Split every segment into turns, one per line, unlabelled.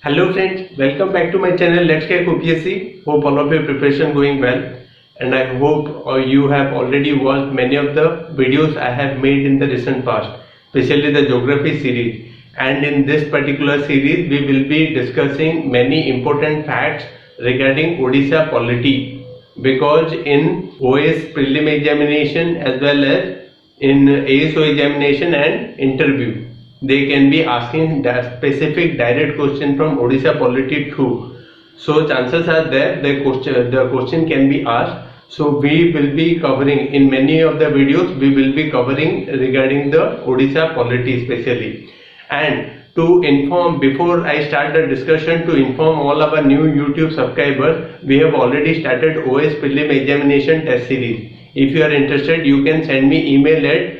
Hello friends, welcome back to my channel Let's Crack OPSC. Hope all of your preparation going well, and I hope you have already watched many of the videos I have made in the recent past, especially the geography series. And in this particular series we will be discussing many important facts regarding Odisha Polity, because in OS Prelim examination as well as in ASO examination and interview they can be asking the specific direct question from Odisha Polity too. So chances are there the question can be asked. So we will be covering in many of the videos, we will be covering regarding the Odisha Polity especially. And to inform, before I start the discussion, to inform all our new YouTube subscribers, we have already started OS Prelim examination test series. If you are interested, you can send me email at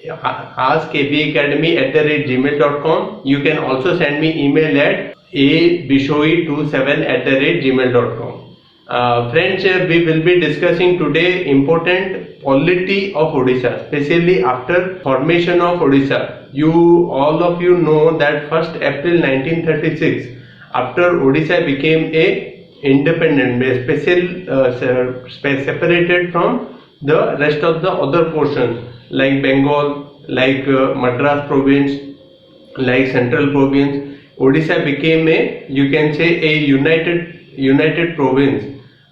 askabacademy@gmail.com. You can also send me email at abishoi27@gmail.com. Friends, we will be discussing today important polity of Odisha, especially after formation of Odisha. All of you know that 1st April 1936, after Odisha became a independent, separated from the rest of the other portions like Bengal, like Madras province, like Central province. Odisha became a, you can say, a united province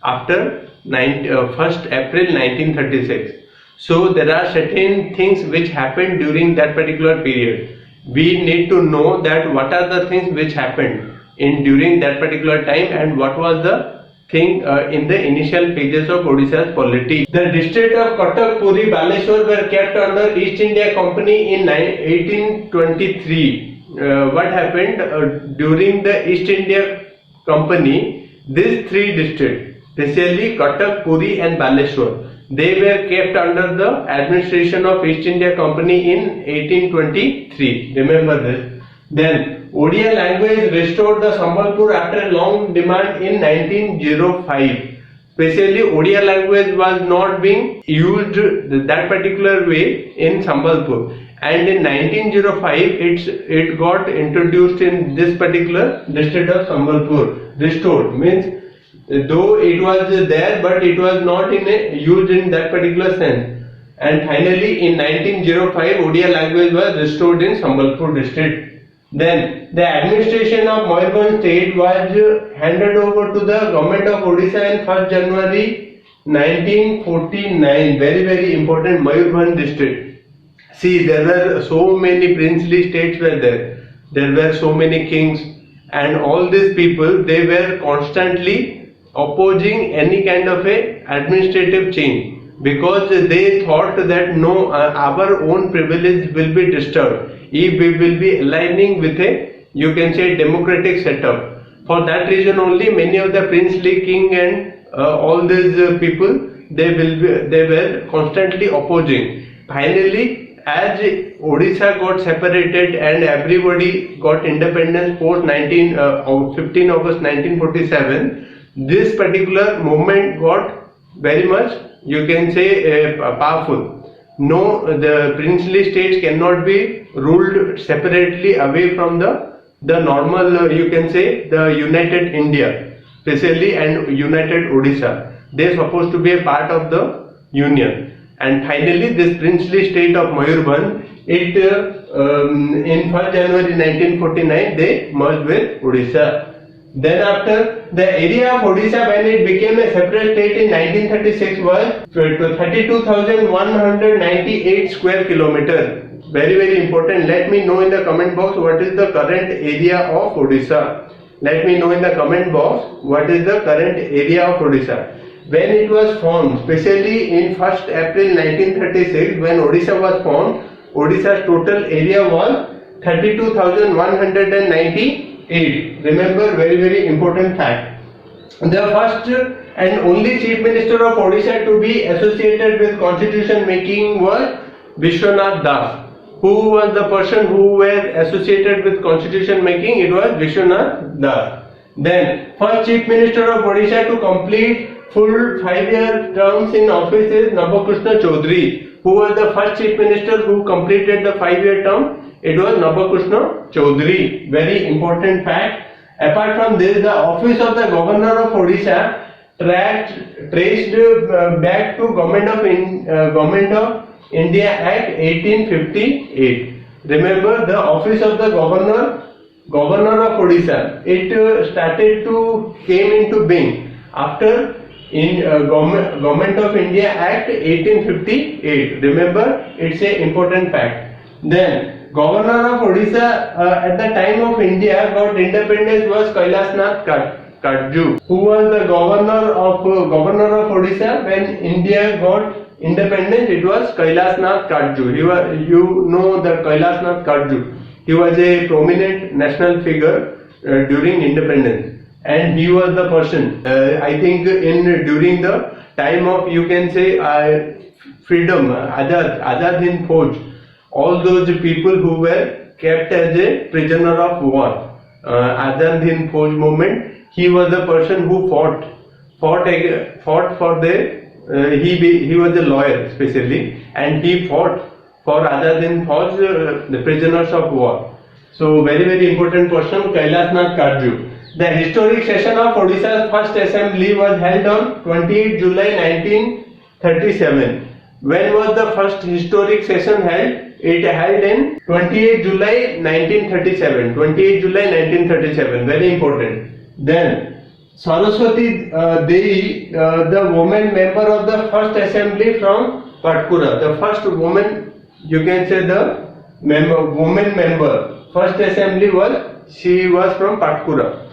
after 1st April 1936. So there are certain things which happened during that particular period. We need to know that what are the things which happened during that particular time and what was the thing in the initial pages of Odisha's polity. The district of Cuttack, Puri, Baleshwar were kept under East India Company in 1823. What happened during the East India Company? These three districts, especially Cuttack, Puri and Baleshwar, they were kept under the administration of East India Company in 1823. Remember this. Then Odia language restored the Sambalpur after a long demand in 1905. Especially Odia language was not being used that particular way in Sambalpur, and in 1905 it got introduced in this particular district of Sambalpur. Restored means though it was there but it was not used in that particular sense. And finally in 1905 Odia language was restored in Sambalpur district. Then the administration of Mayurbhanj state was handed over to the government of Odisha in 1st January 1949. Very important, Mayurbhanj district. See, there were so many princely states were there. There were so many kings, and all these people, they were constantly opposing any kind of a administrative change, because they thought that no, our own privilege will be disturbed if we will be aligning with a, you can say, democratic setup. For that reason only many of the princely king and all these people, they were constantly opposing. Finally, as Odisha got separated and everybody got independence post 15 August 1947, this particular movement got very much, you can say, powerful. No, the princely states cannot be ruled separately away from the normal, you can say, the united India, especially, and united Odisha. They are supposed to be a part of the union. And finally, this princely state of Mayurbhanj, in 1st January 1949, they merged with Odisha. Then after, the area of Odisha when it became a separate state in 1936 was 32,198 square kilometers. Very important. Let me know in the comment box what is the current area of Odisha. Let me know in the comment box what is the current area of Odisha. When it was formed, especially in 1st April 1936, when Odisha was formed, Odisha's total area was 32,198. Remember, very important fact. The first and only Chief Minister of Odisha to be associated with constitution making was Vishwanath Das. Who was the person who were associated with constitution making? It was Vishwanath Das. Then first Chief Minister of Odisha to complete full 5-year terms in office is Navakrishna Chaudhary. Who was the first Chief Minister who completed the 5-year term? It was Navakrishna Chaudhary. Very important fact. Apart from this, the office of the Governor of Odisha traced back to Government of India Act 1858. Remember, the office of the Governor of Odisha, it started to came into being after Government of India Act 1858. Remember, it's a important fact. Then Governor of Odisha at the time of India got independence was Kailasnath Katju. Who was the Governor of Odisha when India got independence? It was Kailasnath Katju. You know the Kailasnath Katju. He was a prominent national figure during independence. And he was the person, I think, during the time of, you can say, freedom, Azad Hind Fauj, all those people who were kept as a prisoner of war, Azad Hind Fauj movement, he was the person who fought for the, he was a lawyer especially, and he fought for Azad Hind Fauj, the prisoners of war. So very, very important person, Kailasnath Katju. The historic session of Odisha's first assembly was held on 28 July 1937. When was the first historic session held? It held in 28 July 1937. 28 July 1937. Very important. Then Saraswati Devi, the woman member of the first assembly from Patkura. The first woman, you can say the woman member. First assembly she was from Patkura.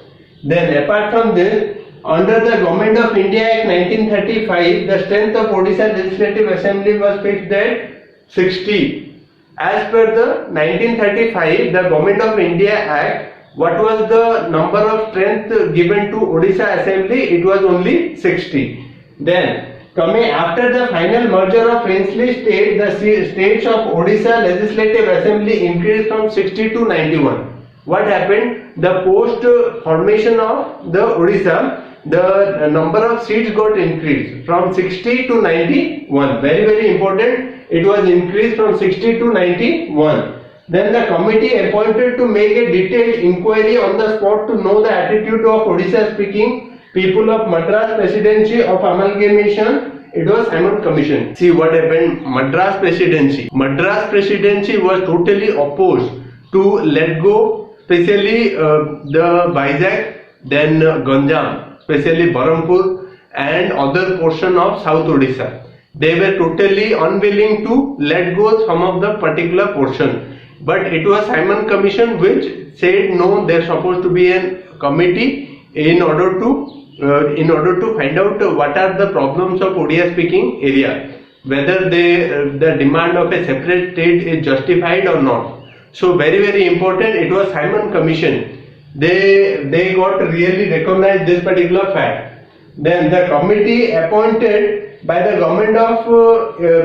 Then apart from this, under the Government of India Act 1935, the strength of Odisha Legislative Assembly was fixed at 60. As per the 1935, the Government of India Act, what was the number of strength given to Odisha Assembly? It was only 60. Then, coming after the final merger of princely state, the states of Odisha Legislative Assembly increased from 60 to 91. What happened? The post formation of the Odisha, the number of seats got increased from 60 to 91. Very, very important. It was increased from 60 to 91. Then the committee appointed to make a detailed inquiry on the spot to know the attitude of Odisha speaking people of Madras Presidency of amalgamation. It was Simon Commission. See what happened? Madras Presidency was totally opposed to let go, especially the Vizag, then Ganjam, especially Berhampur and other portion of South Odisha. They were totally unwilling to let go some of the particular portion. But it was Simon Commission which said no, there is supposed to be a committee in order to find out what are the problems of Odia speaking area, whether the demand of a separate state is justified or not. So very, very important, it was Simon Commission. They got really recognized this particular fact. Then the committee appointed by the government of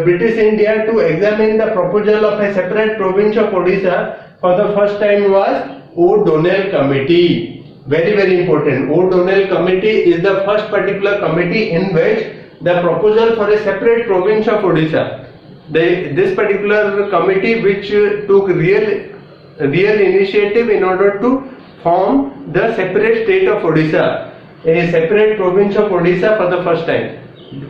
British India to examine the proposal of a separate province of Odisha for the first time was O'Donnell Committee. Very, very important. O'Donnell Committee is the first particular committee in which the proposal for a separate province of Odisha. This particular committee which took real initiative in order to form the separate state of Odisha, a separate province of Odisha for the first time.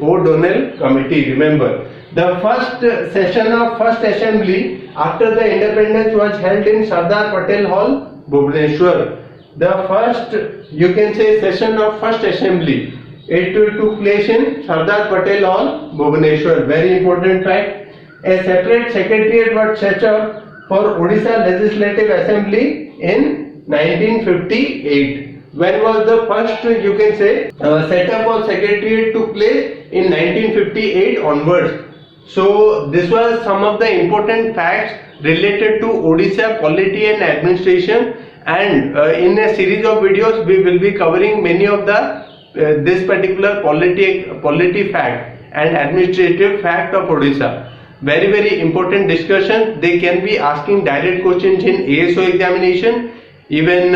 O'Donnell Committee, remember. The first session of first assembly after the independence was held in Sardar Patel Hall, Bhubaneswar. The first, you can say, session of first assembly, it took place in Sardar Patel Hall, Bhubaneswar. Very important fact. A separate secretariat was set up for Odisha Legislative Assembly in 1958. When was the first, you can say, setup of secretariat took place? In 1958 onwards. So this was some of the important facts related to Odisha polity and administration, and in a series of videos we will be covering many of the this particular polity fact and administrative fact of Odisha. Very, very important discussion. They can be asking direct questions in ASO examination, even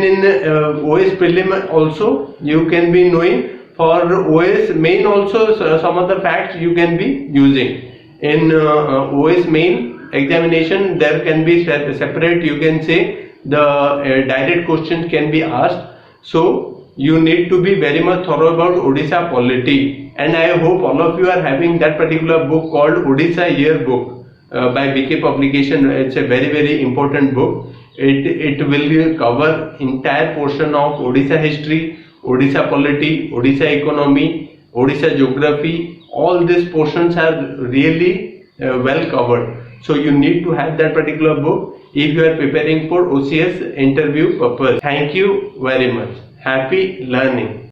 in OS Prelim also you can be knowing. For OS main also some of the facts you can be using. In OS main examination there can be separate, you can say, the direct questions can be asked. So you need to be very much thorough about Odisha Polity, and I hope all of you are having that particular book called Odisha Yearbook by BK Publication. It's a very important book. It will cover entire portion of Odisha history, Odisha Polity, Odisha economy, Odisha geography. All these portions are really well covered. So you need to have that particular book if you are preparing for OCS interview purpose. Thank you very much. Happy learning.